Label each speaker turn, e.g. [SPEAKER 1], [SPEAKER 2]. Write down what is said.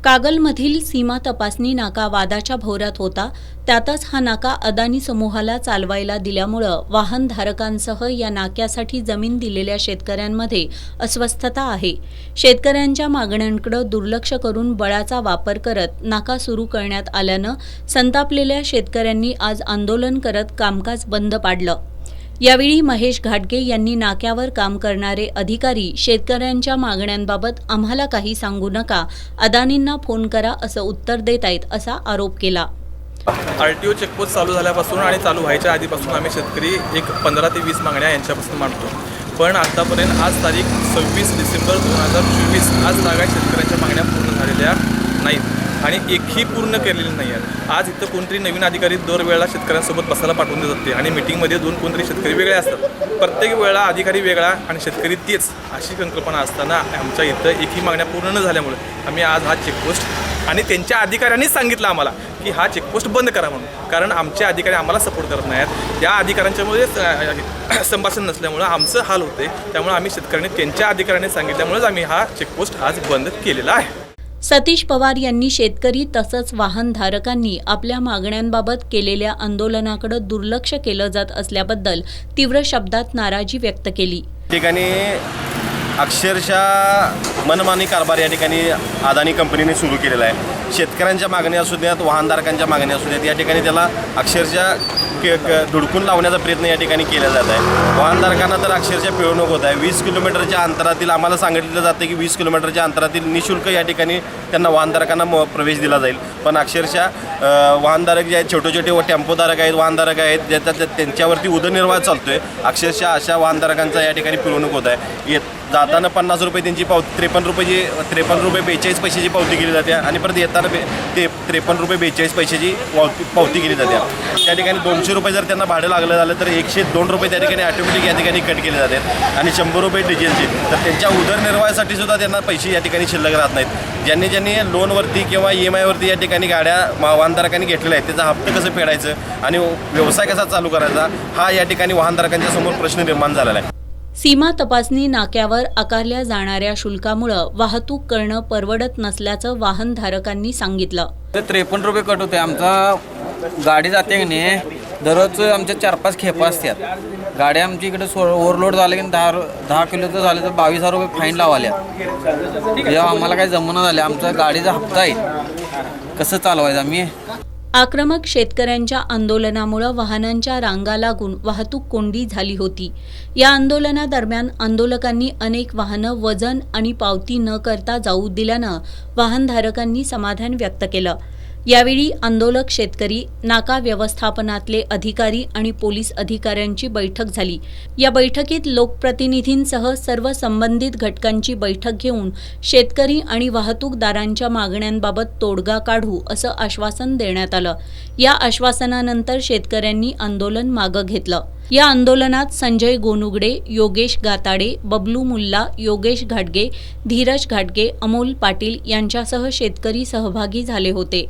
[SPEAKER 1] कागलमधील सीमा तपासणी नाका वादाच्या भोवऱ्यात होता. त्यातच हा नाका अदानी समूहाला चालवायला दिल्यामुळं वाहनधारकांसह या नाक्यासाठी जमीन दिलेल्या शेतकऱ्यांमध्ये अस्वस्थता आहे. शेतकऱ्यांच्या मागण्यांकडे दुर्लक्ष करून बळाचा वापर करत नाका सुरू करण्यात आल्यानं संतापलेल्या शेतकऱ्यांनी आज आंदोलन करत कामकाज बंद पाडलं. यावेळी महेश घाटगे यांनी नाक्यावर काम करणारे अधिकारी शेतकऱ्यांच्या मागण्यांबाबत आम्हाला काही सांगू नका, अदानींना फोन करा असं उत्तर देत आहेत असा आरोप केला.
[SPEAKER 2] आरटीओ चेकपोस्ट चालू झाल्यापासून आणि चालू व्हायच्या आधीपासून आम्ही शेतकरी 15 ते 20 मागण्या यांच्यापासून मांडतो. पण आतापर्यंत आज तारीख 26 डिसेंबर 2024 आज तागायत शेतकऱ्यांच्या मागण्या पूर्ण झालेल्या नाहीत आणि एकही पूर्ण केलेली नाही आहे. आज इथं कोणतरी नवीन अधिकारी दरवेळेला शेतकऱ्यांसोबत बसायला पाठवून देत असते आणि मिटिंगमध्ये कोणतरी शेतकरी वेगळे असतात. प्रत्येक वेळेला अधिकारी वेगळा आणि शेतकरी तेच अशी संकल्पना असताना आमच्या इथं एकही मागण्या पूर्ण न झाल्यामुळे आम्ही आज हा चेकपोस्ट आणि त्यांच्या अधिकाऱ्यांनीच सांगितलं आम्हाला की हा चेकपोस्ट बंद करा म्हणून, कारण आमचे अधिकारी आम्हाला सपोर्ट करत नाहीत. त्या अधिकाऱ्यांच्यामध्ये संभाषण नसल्यामुळं आमचं हाल होते. त्यामुळे आम्ही शेतकऱ्यांनी त्यांच्या अधिकाऱ्यांनी सांगितल्यामुळेच आम्ही हा चेकपोस्ट आज बंद केलेला आहे.
[SPEAKER 1] सतीश पवार यांनी शेतकरी तसंच वाहनधारकांनी आपल्या मागण्यांबाबत केलेल्या आंदोलनाकडे दुर्लक्ष केलं जात असल्याबद्दल तीव्र शब्दात नाराजी व्यक्त केली.
[SPEAKER 3] ठिकाणी अक्षरशः मनमानी कारभार या ठिकाणी अदानी कंपनीने सुरू केलेला आहे. शेतकऱ्यांच्या मागण्या असू द्यात, वाहनधारकांच्या मागण्या असू द्यात, या ठिकाणी त्याला अक्षरशः धुडकून लावण्याचा प्रयत्न या ठिकाणी केला जात आहे. वाहनधारकांना तर अक्षरशः पिळवणूक होत आहे. 20 किलोमीटरच्या अंतरातील आम्हाला सांगितलं जातं की 20 किलोमीटरच्या अंतरातील निःशुल्क या ठिकाणी त्यांना वाहनधारकांना प्रवेश दिला जाईल. पण अक्षरशः वाहनधारक जे आहेत, छोटे छोटे टेम्पोधारक आहेत, वाहनधारक आहेत, ज्याचा त्यांच्यावरती उदरनिर्वाह चालतो आहे, अक्षरशः अशा वाहनधारकांचा या ठिकाणी पिळवणूक होत आहे. जाताना 50 रुपये त्यांची पावती, 53 रुपये 42 पैशाची पावती केली जाते आणि परत येताना ते 53 रुपये 42 पैशाची पावती केली जाते. त्या ठिकाणी 200 रुपये जर त्यांना भाडं लागलं झालं तर 102 रुपये त्या ठिकाणी ऑटोमॅटिक या ठिकाणी कट केले जातात आणि 100 रुपये डिझेलचे. तर त्यांच्या उदरनिर्वाहासाठी सुद्धा त्यांना पैसे या ठिकाणी शिल्लक राहत नाहीत. ज्यांनी लोनवरती किंवा EMI वरती या ठिकाणी गाड्या वाहनधारकांनी घेतलेल्या आहेत, त्याचा हप्ता कसं फेडायचं आणि व्यवसाय कसा चालू करायचा, हा या ठिकाणी वाहनधारकांच्या समोर प्रश्न निर्माण झालेला आहे.
[SPEAKER 1] सीमा तपासणी नाक्यावर आकारल्या जाणाऱ्या शुल्कामुळं वाहतूक करणं परवडत नसल्याचं वाहनधारकांनी सांगितलं.
[SPEAKER 4] 53 रुपये कट होते. आमचा गाडी जाते की नाही, दररोज आमच्या 4-5 खेपा असतात. गाड्या आमच्या इकडे ओव्हरलोड झाले की 10 किलोचं झालं तर 22,000 रुपये फाईन लावाल्या. जेव्हा आम्हाला काही जमना झाले, आमचा गाडीचा हप्ता आहे, कसं चालवायचं आम्ही.
[SPEAKER 1] आक्रमक शेतकऱ्यांच्या आंदोलनामुळे वाहनांच्या रांगा लागून वाहतूक कोंडी झाली होती. या आंदोलनादरम्यान आंदोलकांनी अनेक वाहनं वजन आणि पावती न करता जाऊ दिल्यानं वाहनधारकांनी समाधान व्यक्त केलं. यावेळी आंदोलक शेतकरी, नाका व्यवस्थापनातले अधिकारी आणि पोलीस अधिकाऱ्यांची बैठक झाली. या बैठकीत लोकप्रतिनिधींसह सर्व संबंधित घटकांची बैठक घेऊन शेतकरी आणि वाहतूकदारांच्या मागण्यांबाबत तोडगा काढू असं आश्वासन देण्यात आलं. या आश्वासनानंतर शेतकऱ्यांनी आंदोलन मागं घेतलं. या आंदोलनात संजय गोनुगडे, योगेश गाताडे, बबलू मुल्ला, योगेश घाटगे, धीरज घाटगे, अमोल पाटील यांच्यासह शेतकरी सहभागी झाले होते.